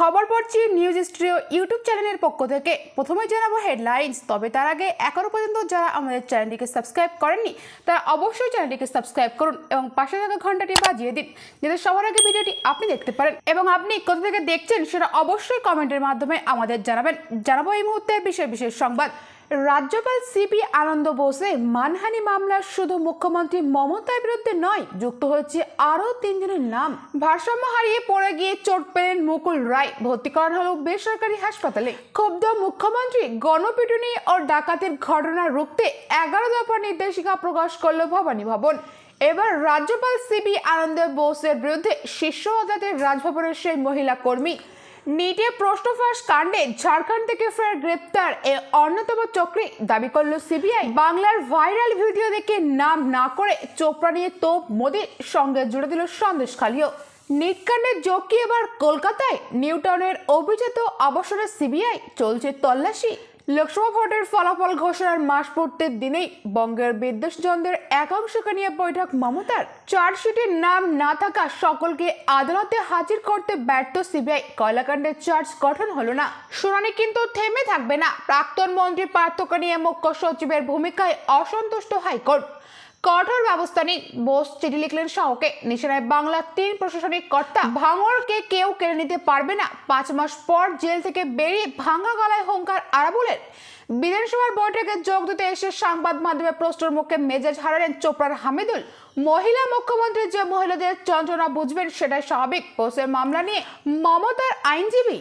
খবর পড়ছি news studio YouTube চ্যানেলের পক্ষ থেকে। প্রথমে জানাবো হেডলাইন্স, তবে তার আগে এখনো পর্যন্ত যারা আমাদের চ্যানেলটিকে সাবস্ক্রাইব করেননি তারা অবশ্যই চ্যানেলটিকে সাবস্ক্রাইব করুন এবং পাশে থাকা ঘন্টাটি বাজিয়ে দিন, যাতে সবার আগে ভিডিওটি আপনি দেখতে পারেন। এবং আপনি কোথা থেকে দেখছেন সেটা অবশ্যই কমেন্টের মাধ্যমে আমাদের জানাবেন। জানাবো এই মুহূর্তে বিশেষ সংবাদ। রাজ্যপাল সিপি আনন্দ বোসের মানহানি মামলা শুধু মুখ্যমন্ত্রী মমতার বিরুদ্ধে নয়, যুক্ত হয়েছে আরও তিনজনের নাম। ভারসাম্য হারিয়ে পড়ে গিয়ে চোট পেলেন মুকুল রায়, ভর্তি করানো হলো বেসরকারি হাসপাতালে। ক্ষুব্ধ মুখ্যমন্ত্রী, গণপিটুনি ও ডাকাতির ঘটনা রুখতে 11 দফা নির্দেশিকা প্রকাশ করল ভবানী ভবন। এবার রাজ্যপাল সিপি আনন্দ বোসের বিরুদ্ধে শীর্ষ আদালতের রাজভবনের সেই মহিলা কর্মী নিটে প্রশ্ন ফাঁস কাণ্ডে ঝাড়খণ্ড থেকে ফের গ্রেপ্তার এ অন্যতম চক্রী, দাবি করল সিবিআই। বাংলার ভাইরাল ভিডিও দেখে নাম না করে চোপড়া নিয়ে তোপ মোদির সঙ্গে জুড়ে দিল সন্দেশখালীও। নিট কাণ্ডের জকি এবার কলকাতায়। নিউটাউনের অভিজাত আবাসনে সিবিআই, চলছে তল্লাশি। লোকসভা ভোটের ফলাফল ঘোষণার মাস পূর্তির দিনেই বঙ্গের বিদ্বেষজনদের একাংশকে নিয়ে বৈঠক মমতার। চার্জশিটের নাম না থাকা সকলকে আদালতে হাজির করতে ব্যর্থ সিবিআই, কয়লাকাণ্ডের চার্জ গঠন হলো না। শুনানি কিন্তু থেমে থাকবে না। প্রাক্তন মন্ত্রী পার্থকে নিয়ে মুখ্য সচিবের ভূমিকায় অসন্তুষ্ট হাইকোর্ট। কঠোর ব্যবস্থা নিন, বোস চিঠি লিখলেন শাহকে। নিশানায় বাংলার 3 প্রশাসনিক কর্তা। ভাঙড়কে কেউ কেড়ে নিতে পারবে না। 5 মাস পর জেল থেকে বেরিয়ে ভাঙা গলায় হুঙ্কার আরাবুলের। বিধানসভার বৈঠকে যোগ দিতে এসে সংবাদ মাধ্যমে প্রশ্নের মুখে মেজাজ হারালেন চোপড়ার হামিদুল। মহিলা মুখ্যমন্ত্রী যে মহিলাদের যন্ত্রণা বুঝবেন সেটাই স্বাভাবিক। বোসের মামলা নিয়ে মমতার আইনজীবী।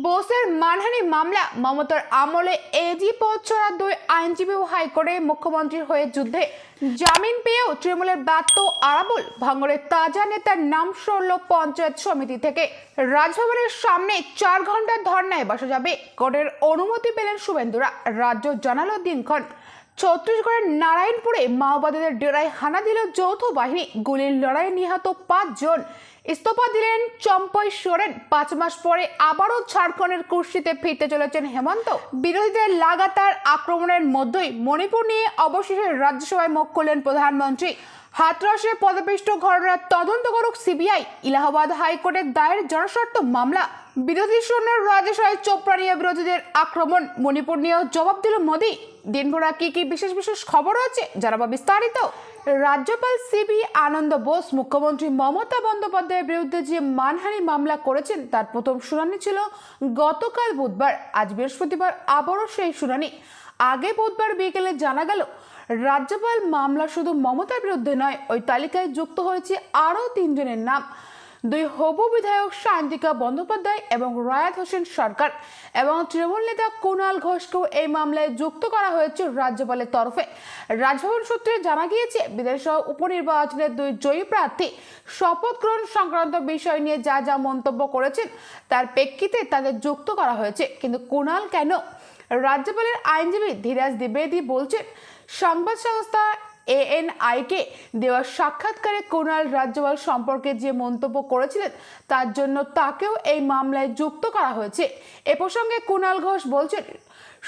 বোসের মানহানি মামলা, মমতার আমলে এজি পদ ছাড়া 2 আইনজীবী হাইকোর্টে মুখ্যমন্ত্রীর হয়ে যুদ্ধে জামিন পেয়েও তৃণমূলের ব্যর্থ আরাবুল। ভাঙড়ের তাজা নেতার নাম সরল পঞ্চায়েত সমিতি থেকে। রাজভবনের সামনে 4 ঘন্টার ধর্নায় বসা যাবে। কোর্টের অনুমতি পেলেন শুভেন্দুরা। রাজ্য জানালো দিনক্ষণ। ছত্তিশগড়ের নারায়ণপুরে মাওবাদীদের ডেরায় হানা দিল যৌথ বাহিনী। গুলির লড়াইয়ে নিহত 5 জন। ইস্তফা দিলেন চম্পই সোরেন। 5 মাস পরে আবারও ঝাড়খণ্ডের কুর্সিতে ফিরতে চলেছেন হেমন্ত। বিরোধীদের লাগাতার আক্রমণের মধ্যেই মণিপুর নিয়ে অবশেষে রাজ্যসভায় মুখ খুললেন প্রধানমন্ত্রী। হাতরাসে পদপিষ্ট ঘটনার তদন্ত করুক সিবিআই। ইলাহাবাদ হাইকোর্টের দায়ের জনস্বার্থ মামলা। বিরোধী শূন্য রাজ্যসভায় চোপড়া নিয়ে বিরোধীদের আক্রমণ। মণিপুর নিয়েও জবাব দিল মোদী। দিনভর কি বিশেষ খবর আছে জানাবো বিস্তারিত। রাজ্যপাল সিপি আনন্দ বোস মুখ্যমন্ত্রী মমতা বন্দ্যোপাধ্যায়ের বিরুদ্ধে যে মানহানি মামলা করেছেন তার প্রথম শুনানি ছিল গতকাল বুধবার। আজ বৃহস্পতিবার আবারও সেই শুনানি। আগে বুধবার বিকেলে জানা গেল রাজ্যপাল মামলা শুধু মমতার বিরুদ্ধে নয়, ওই তালিকায় যুক্ত হয়েছে আরও 3 জনের নাম। 2 হবু বিধায়ক শান্তিকা বন্দ্যোপাধ্যায় এবং রায়াত হোসেন সরকার এবং তৃণমূল নেতা কুণাল ঘোষকেও এই মামলায় যুক্ত করা হয়েছে রাজ্যপালের তরফে। রাজভবন সূত্রে জানা গিয়েছে, বিধানসভা উপনির্বাচনের 2 জয়ী প্রার্থী শপথ গ্রহণ সংক্রান্ত বিষয় নিয়ে যা মন্তব্য করেছেন তার প্রেক্ষিতে তাদের যুক্ত করা হয়েছে। কিন্তু কুণাল কেন? রাজ্যপালের আইনজীবী ধীরাজ দ্বিবেদী বলছেন, সংবাদ সংস্থা এএনআইকে দেওয়া সাক্ষাৎকারে কুণাল রাজ্যপাল সম্পর্কে যে মন্তব্য করেছিলেন তার জন্য তাকেও এই মামলায় যুক্ত করা হয়েছে। এ প্রসঙ্গে কুণাল ঘোষ বলছেন,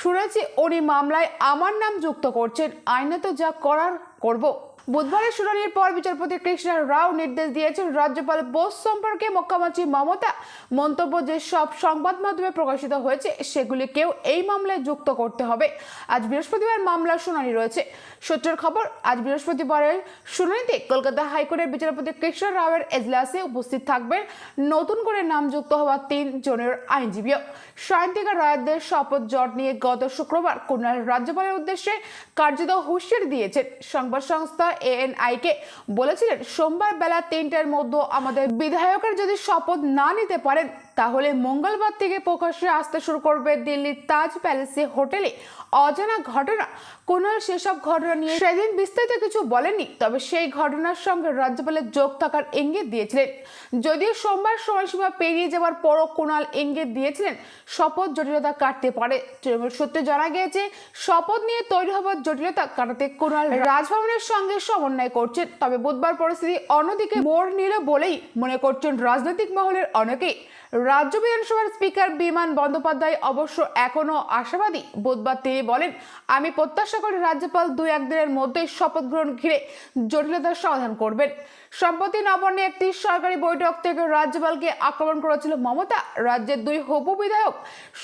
শুনেছি উনি মামলায় আমার নাম যুক্ত করছেন, আইনত যা করার করব। বুধবারের শুনানির পর বিচারপতি কৃষ্ণা রাও নির্দেশ দিয়েছেন, রাজ্যপাল বোস সম্পর্কে মুখ্যমন্ত্রী মমতা মন্তব্য যে সব সংবাদ মাধ্যমে প্রকাশিত হয়েছে সেগুলিকেও এই মামলায় যুক্ত করতে হবে। আজ বৃহস্পতিবার মামলার শুনানি রয়েছে। সূত্রের খবর, আজ বৃহস্পতিবারের শুনানিতে কলকাতা হাইকোর্টের বিচারপতি কৃষ্ণা রাওয়ের এজলাসে উপস্থিত থাকবেন নতুন করে নাম যুক্ত হওয়া 3 জনের আইনজীবীও। সায়ন্তিকা রায়দের শপথ জট নিয়ে গত শুক্রবার কুণাল রাজ্যপালের উদ্দেশ্যে কার্যত হুঁশিয়ারি দিয়েছেন। সংবাদ সংস্থা এএনআইকে বলেছিলেন, সোমবার বেলা 3টার মধ্যে আমাদের বিধায়কের যদি শপথ না নিতে পারেন তাহলে মঙ্গলবার থেকে প্রকাশ্যে আসতে শুরু করবে দিল্লির তাজ প্যালেসে হোটেলে অজানা ঘটনা। কুণাল সেসব ঘটনা নিয়ে সেদিন বিস্তারিত কিছু বলেননি, তবে সেই ঘটনার সঙ্গে রাজ্যপালের যোগ থাকার ইঙ্গিত দিয়েছিলেন। যদিও সোমবার সময়সীমা পেরিয়ে যাওয়ার পরও কুণাল ইঙ্গিত দিয়েছিলেন শপথ জটিলতা কাটতে পারে। তৃণমূল সূত্রে জানা গিয়েছে, শপথ নিয়ে তৈরি হওয়ার জটিলতা কাটাতে কুণাল রাজভবনের সঙ্গে সমন্বয় করছেন। তবে বুধবার পরিস্থিতি অন্যদিকে মোড় নিল বলেই মনে করছেন রাজনৈতিক মহলের অনেকেই। রাজ্য বিধানসভার স্পিকার বিমান বন্দ্যোপাধ্যায় অবশ্য এখনো আশাবাদী। বুধবার তিনি বলেন, আমি প্রত্যাশা করি রাজ্যপাল 2-1 দিনের মধ্যেই শপথ গ্রহণ ঘিরে জটিলতার সমাধান করবেন। সম্প্রতি নবান্নে একটি সরকারি বৈঠক থেকে রাজ্যপালকে আক্রমণ করেছিল মমতা। রাজ্যের 2 হবু বিধায়ক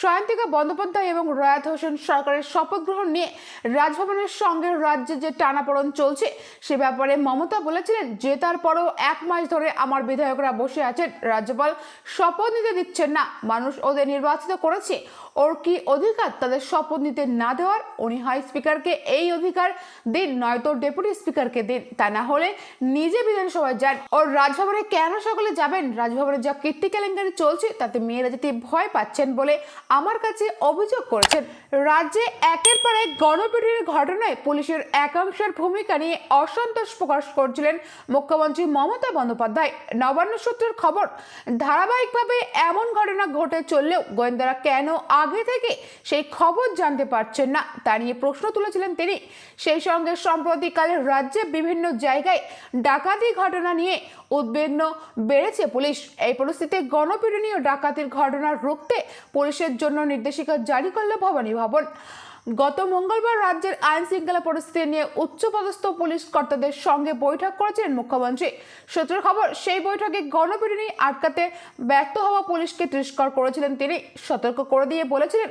সায়ন্তিকা বন্দ্যোপাধ্যায় এবং রায়াত হোসেন সরকারের শপথ গ্রহণ নিয়ে রাজভবনের সঙ্গে রাজ্যে যে টানাপোড়েন চলছে সে ব্যাপারে মমতা বলেছিলেন যে তারপরও 1 মাস ধরে আমার বিধায়করা বসে আছেন, রাজ্যপাল শপথ নিতে দিচ্ছেন না। মানুষ ওদের নির্বাচিত করেছে, ওর কি অধিকার তাদের শপথ নিতে না দেওয়ার? উনি হয় স্পিকারকে এই অধিকার দিন, নয়তো ডেপুটি স্পিকারকে দিন, তা না হলে নিজে বিধানসভায় যান। ওর রাজভবনে কেন সকলে যাবেন? রাজভবনে যা কীর্তি কেলেঙ্কারি চলছে তাতে মেয়েরা যেতে ভয় পাচ্ছেন বলে আমার কাছে অভিযোগ করেছেন। রাজ্যে একের পর এক গণপিটুনির ঘটনায় পুলিশের একাংশের ভূমিকা নিয়ে অসন্তোষ প্রকাশ করছিলেন মুখ্যমন্ত্রী মমতা বন্দ্যোপাধ্যায়। নবান্ন সূত্রের খবর, ধারাবাহিকভাবে এমন ঘটনা ঘটে চললেও গোয়েন্দারা কেন আগে থেকে সেই খবর জানতে পারছেন না তা নিয়ে প্রশ্ন তুলেছিলেন তিনি। সেই সঙ্গে সম্প্রতিকালে রাজ্যে বিভিন্ন জায়গায় ডাকাতি ঘটনা নিয়ে উদ্বিগ্ন বেড়েছে পুলিশ। এই পরিস্থিতিতে গণপিটুনি ও ডাকাতির ঘটনা রুখতে পুলিশের জন্য নির্দেশিকা জারি করল ভবানী ভবন। গত মঙ্গলবার রাজ্যের আইন শৃঙ্খলা পরিস্থিতি নিয়ে উচ্চপদস্থ পুলিশ কর্তাদের সঙ্গে বৈঠক করেছিলেন মুখ্যমন্ত্রী। সূত্রের খবর, সেই বৈঠকে গণপিটুনি আটকাতে ব্যর্থ হওয়া পুলিশকে তিরস্কার করেছিলেন তিনি। সতর্ক করে দিয়ে বলেছিলেন,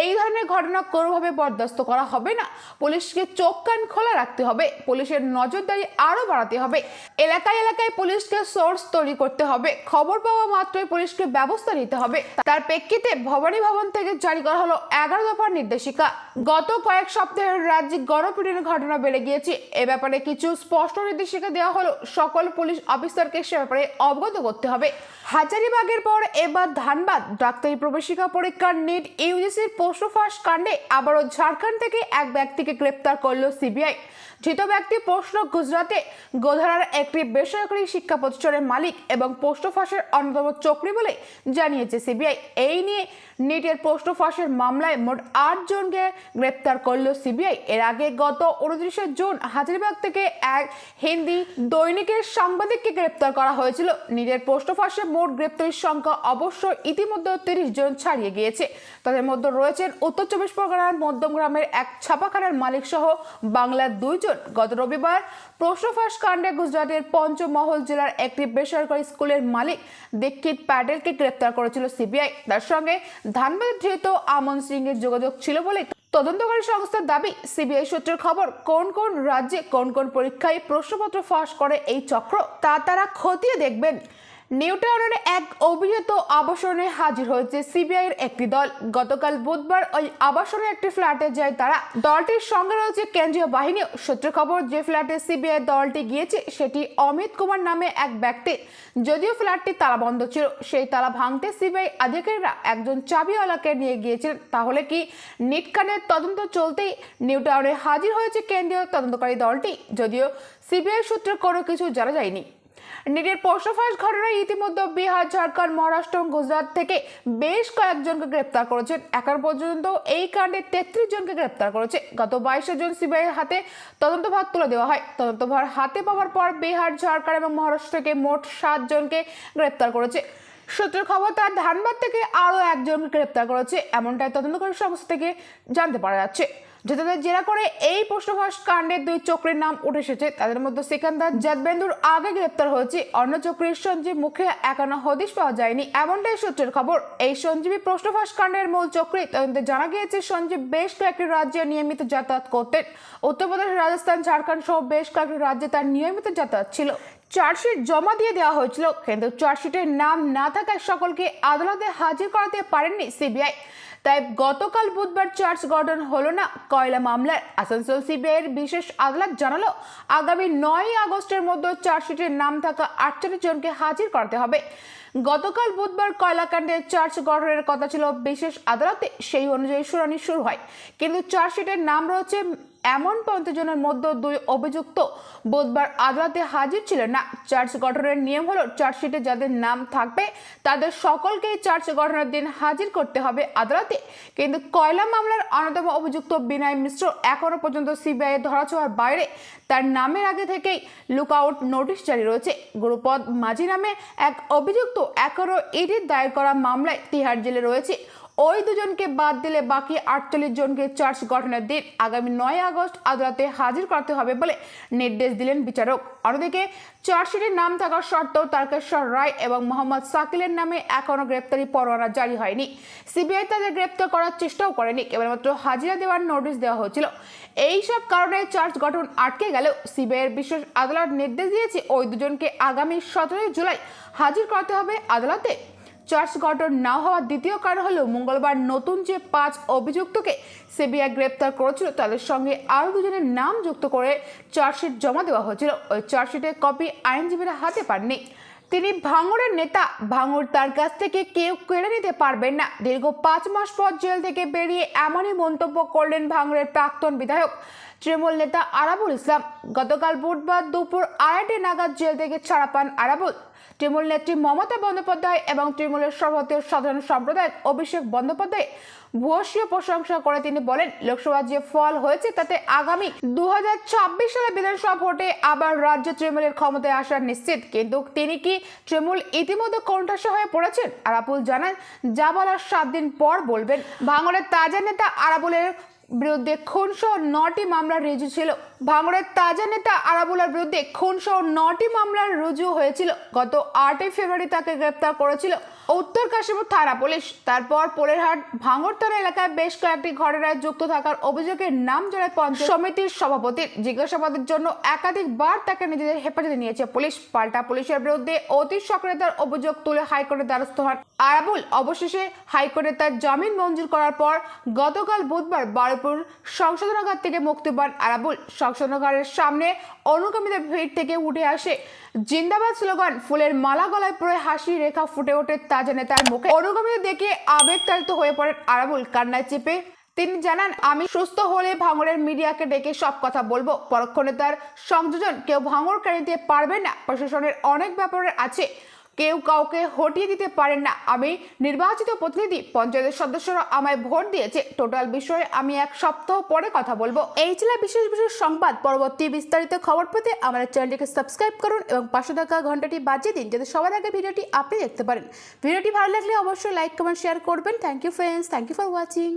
এই ধরনের ঘটনা কোনোভাবে বরদাস্ত করা হবে না। পুলিশকে চোখ কান খোলা রাখতে হবে, পুলিশের নজরদারি আরো বাড়াতে হবে, এলাকায় এলাকায় পুলিশকে সোর্স তৈরি করতে হবে, খবর পাওয়া মাত্রই পুলিশকে ব্যবস্থা নিতে হবে। তার প্রেক্ষিতে ভবানী ভবন থেকে জারি করা হলো 11 দফার নির্দেশিকা। গত কয়েক সপ্তাহের রাজ্যে গণপিটুনির ঘটনা বেড়ে গিয়েছে। এ ব্যাপারে কিছু স্পষ্ট নির্দেশিকা দেওয়া হলো। সকল পুলিশ অফিসারকে সে ব্যাপারে অবগত করতে হবে। হাজারিবাগের পর এবার ধানবাদ ডাক্তারি প্রবেশিকা পরীক্ষার নিট ইউজিসির প্রশ্ন ফাঁস কাণ্ডে আবারও ঝাড়খণ্ড থেকে এক ব্যক্তিকে গ্রেপ্তার করল সিবিআই। ধৃত ব্যক্তি প্রশ্ন গুজরাটে গোধারার একটি বেসরকারি শিক্ষা প্রতিষ্ঠানের মালিক এবং প্রশ্ন ফাঁসের অন্যতম চক্রী বলে জানিয়েছে সিবিআই। এই নিয়ে নিটের প্রশ্ন ফাঁসের মামলায় মোট 8 জনকে গ্রেপ্তার করল সিবিআই। এর আগে গত 29 জুন হাজারিবাগ থেকে এক হিন্দি দৈনিকের সাংবাদিককে গ্রেপ্তার করা হয়েছিল। নিটের প্রশ্ন ফাঁসে মোট গ্রেপ্তারির সংখ্যা অবশ্য ইতিমধ্যে 30 জন ছাড়িয়ে গিয়েছে। তাদের মধ্যে রয়েছেন উত্তর 24 পরগনার মধ্যমগ্রামের এক ছাপাখানার মালিক সহ বাংলার 2 জন। গত রবিবার প্রশ্ন ফাঁস কাণ্ডে গুজরাটের পঞ্চমহল জেলার একটি বেসরকারি স্কুলের মালিক দীক্ষিত প্যাটেলকে গ্রেপ্তার করেছিল সিবিআই। তার সঙ্গে ধানবাদ ধৃত আমন সিং এর যোগাযোগ ছিল বলে তদন্তকারী সংস্থার দাবি। সিবিআই সূত্রের খবর, কোন কোন রাজ্যে কোন কোন পরীক্ষায় প্রশ্নপত্র ফাঁস করে এই চক্র তা তারা খতিয়ে দেখবেন। নিউ টাউনের এক অভিজাত আবাসনে হাজির হয়েছে সিবিআইয়ের একটি দল। গতকাল বুধবার ওই আবাসনে একটি ফ্ল্যাটে যায় তারা। দলটির সঙ্গে রয়েছে কেন্দ্রীয় বাহিনী। সূত্রের খবর, যে ফ্ল্যাটে সিবিআই দলটি গিয়েছে সেটি অমিত কুমার নামে এক ব্যক্তি। যদিও ফ্ল্যাটটি তালাবন্ধ ছিল, সেই তালা ভাঙতে সিবিআই আধিকারিকরা একজন চাবিওয়ালাকে নিয়ে গিয়েছিলেন। তাহলে কি নিট কাণ্ডের তদন্ত চলতেই নিউ টাউনে হাজির হয়েছে কেন্দ্রীয় তদন্তকারী দলটি? যদিও সিবিআই সূত্রে কোনো কিছু জানা যায়নি। নিটের প্রশ্ন ফাঁস ঘটনায় ইতিমধ্যে বিহার, ঝাড়খণ্ড, মহারাষ্ট্র এবং গুজরাট থেকে বেশ কয়েকজনকে গ্রেপ্তার করেছেন। এখন পর্যন্ত এই কাণ্ডে 33 জনকে গ্রেপ্তার করেছে। গত 22 জুন সিবিআইয়ের হাতে তদন্তভার তুলে দেওয়া হয়। তদন্তভার হাতে পাওয়ার পর বিহার, ঝাড়খণ্ড এবং মহারাষ্ট্র থেকে মোট 7 জনকে গ্রেপ্তার করেছে। সূত্রের খবর, তার ধানবাদ থেকে আরও 1 জনকে গ্রেপ্তার করেছে, এমনটাই তদন্তকারী সংস্থা থেকে জানতে পারা যাচ্ছে। যাদের জেরা করে এই প্রশ্নফাঁস কাণ্ডের 2 চক্রের নাম উঠে এসেছে। তাদের মধ্যে সিকান্দার জাদবেন্দুর আগে গ্রেপ্তার হয়েছে। অন্য চক্রের সঞ্জীব মুখে এখনো হদিশ পাওয়া যায়নি, এমনটাই সূত্রের খবর। এই সঞ্জীবী প্রশ্নফাঁস কাণ্ডের মূল চক্রী। তদন্তে জানা গিয়েছে সঞ্জীব বেশ কয়েকটি রাজ্যে নিয়মিত যাতায়াত করতেন। উত্তরপ্রদেশ, রাজস্থান, ঝাড়খণ্ড সহ বেশ কয়েকটি রাজ্যে তার নিয়মিত যাতায়াত ছিল। চার্জশিট জমা দিয়ে দেওয়া হয়েছিল, কিন্তু চার্জশিটের নাম না থাকায় সকলকে আদালতে হাজির করাতে পারেননি সিবিআই। তাই গতকাল বুধবার চার্জ গঠন হলো না কয়লা মামলার। আসানসোল সিবিআইয়ের বিশেষ আদালত জানালো, আগামী 9 আগস্টের মধ্যে চার্জশিটের নাম থাকা 48 জনকে হাজির করতে হবে। গতকাল বুধবার কয়লাকাণ্ডে চার্জ গঠনের কথা ছিল বিশেষ আদালতে, সেই অনুযায়ী শুনানি শুরু হয়। কিন্তু চার্জশিটের নাম রয়েছে এমন 35 জনের মধ্যে 2 অভিযুক্ত বুধবার আদালতে হাজির ছিলেন না। চার্জ গঠনের নিয়ম হলো চার্জশিটে যাদের নাম থাকবে তাদের সকলকেই চার্জ গঠনের দিন হাজির করতে হবে আদালতে। কিন্তু কয়লা মামলার অন্যতম অভিযুক্ত বিনয় মিশ্র এখনো পর্যন্ত সিবিআই ধরাছোঁয়ার বাইরে। তার নামের আগে থেকেই লুকআউট নোটিশ জারি রয়েছে। গুরুপদ মাঝি নামে এক অভিযুক্ত এখনো ইডির দায়ের করা মামলায় তিহার জেলে রয়েছে। ওই দুজনকে বাদ দিলে বাকি 48 জনকে চার্জ গঠনের দিন আগামী 9 আগস্ট আদালতে হাজির করতে হবে বলে নির্দেশ দিলেন বিচারক। অন্যদিকে চার্জশিটের নাম থাকার সত্ত্বেও তারকেশ্বর রায় এবং মোহাম্মদ সাকিলের নামে এখনো গ্রেপ্তারি পরোয়ানা জারি হয়নি। সিবিআই তাদের গ্রেপ্তার করার চেষ্টাও করেনি, কেবলমাত্র হাজিরা দেওয়ার নোটিশ দেওয়া হয়েছিল। এইসব কারণে চার্জ গঠন আটকে গেলেও সিবিআইয়ের বিশেষ আদালত নির্দেশ দিয়েছে ওই দুজনকে আগামী 17 জুলাই হাজির করতে হবে আদালতে। চার্জ গঠন না হওয়ার দ্বিতীয় কারণ হলো মঙ্গলবার নতুন যে 5 অভিযুক্তকে সিবিআই গ্রেপ্তার করেছিল তাদের সঙ্গে আরও দুজনের নাম যুক্ত করে চার্জশিট জমা দেওয়া হয়েছিল। ওই চার্জশিটের কপি আইনজীবীরা হাতে পাননি। তিনি ভাঙড়ের নেতা, ভাঙড় তার কাছ থেকে কেউ কেড়ে নিতে পারবেন না। দীর্ঘ 5 মাস পর জেল থেকে বেরিয়ে এমনই মন্তব্য করলেন ভাঙড়ের প্রাক্তন বিধায়ক তৃণমূল নেতা আরাবুল ইসলাম। গতকাল বুধবার দুপুর 2:30 নাগাদ জেল থেকে ছাড়া পান আরাবুল। তৃণমূল নেত্রী মমতা বন্দ্যোপাধ্যায় এবং তৃণমূলের সভাপতি সাধারণ সম্প্রদায়ক অভিষেক বন্দ্যোপাধ্যায় ভূয়সী প্রশংসা করে তিনি বলেন, লোকসভার যে ফল হয়েছে তাতে আগামী 2026 সালে বিধানসভা ভোটে আবার রাজ্য তৃণমূলের ক্ষমতায় আসা নিশ্চিত। কিন্তু তিনি কি তৃণমূল ইতিমধ্যে কোণঠাসা হয়ে পড়েছেন? আরাবুল জানান, যা বলার 7 দিন পর বলবেন। ভাঙড়ের তাজা নেতা আরাবুলের বিরুদ্ধে খুনসহ 9টি মামলা রুজু ছিল। ভাঙড়ের তাজা নেতা আরাবুলের বিরুদ্ধে খুনসহ 9টি মামলা রুজু হয়েছিল। গত 8 ফেব্রুয়ারি তাকে গ্রেপ্তার করেছিল উত্তর কাশীপুর থানা পুলিশ। তারপর পোলেরহাট ভাঙড় থানা এলাকায় বেশ কয়েকটি ঘটনায় যুক্ত থাকার অভিযোগে নাম জড়ায় পঞ্চায়েত সমিতির সভাপতির। জিজ্ঞাসাবাদের জন্য একাধিকবার তাকে নিজেদের হেফাজতে নিয়েছে পুলিশ। পাল্টা পুলিশের বিরুদ্ধে অতি সক্রিয়তার অভিযোগ তুলে হাইকোর্টের দ্বারস্থ হন আরাবুল। অবশেষে হাইকোর্টে তার জামিন মঞ্জুর করার পর গতকাল বুধবার বারুইপুর সংশোধনাগার থেকে মুক্তি পান আরাবুল। সংশোধনাগারের সামনে অনুগামীদের ভিড় থেকে উঠে আসে জিন্দাবাদ স্লোগান। ফুলের মালা গলায় পরে হাসি রেখা ফুটে ওঠে তাজা নেতার মুখে। অনুগামীদের দেখে আবেগতাড়িত হয়ে পড়েন আরাবুল। কান্নায় চেপে তিনি জানান, আমি সুস্থ হলে ভাঙড়ের মিডিয়াকে ডেকে সব কথা বলবো। পরোক্ষ নেতার সংযোজন কেউ ভাঙড় কেড়ে নিতে পারবে না। প্রশাসনের অনেক ব্যাপার আছে, কেউ কাউকে হটিয়ে দিতে পারেন না। আমি নির্বাচিত প্রতিনিধি, পঞ্চায়েতের সদস্যরা আমায় ভোট দিয়েছে। টোটাল বিষয়ে আমি 1 সপ্তাহ পরে কথা বলবো। এই ছিল বিশেষ বিশেষ সংবাদ। পরবর্তী বিস্তারিত খবর পেতে আমাদের চ্যানেলটিকে সাবস্ক্রাইব করুন এবং পাশে থাকা ঘন্টাটি বাজিয়ে দিন যাতে সবার আগে ভিডিওটি আপনি দেখতে পারেন। ভিডিওটি ভালো লাগলে অবশ্যই লাইক কমেন্ট শেয়ার করবেন। Thank you friends, thank you for watching.